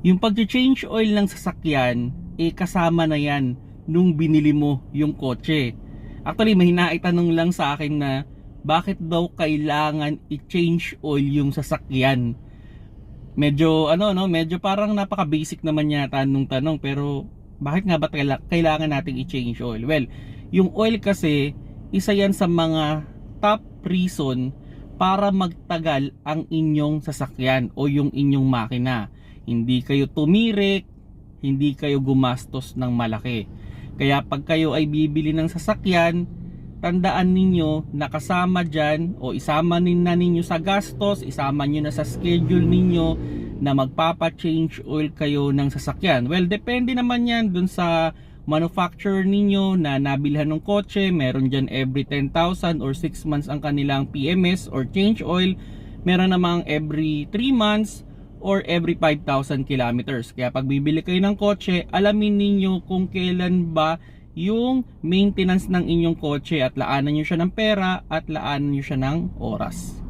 Yung pag-change oil ng sasakyan, kasama na yan nung binili mo yung kotse. Actually, may naitanong lang sa akin na bakit daw kailangan i-change oil yung sasakyan. Medyo medyo parang napaka-basic naman yata nung tanong, pero bakit nga ba kailangan nating i-change oil? Well, yung oil kasi isa yan sa mga top reason para magtagal ang inyong sasakyan o yung inyong makina. Hindi kayo tumirik, hindi kayo gumastos ng malaki. Kaya pag kayo ay bibili ng sasakyan, tandaan ninyo na kasama dyan o isama na ninyo sa gastos, isama nyo na sa schedule ninyo na magpapa-change oil kayo ng sasakyan. Well, depende naman yan dun sa manufacturer ninyo na nabilhan ng kotse. Meron dyan every 10,000 or 6 months ang kanilang PMS or change oil. Meron namang every 3 months or every 5,000 kilometers. Kaya pag bibili kayo ng kotse, alamin ninyo kung kailan ba yung maintenance ng inyong kotse at laanan nyo siya ng pera at laanan nyo siya ng oras.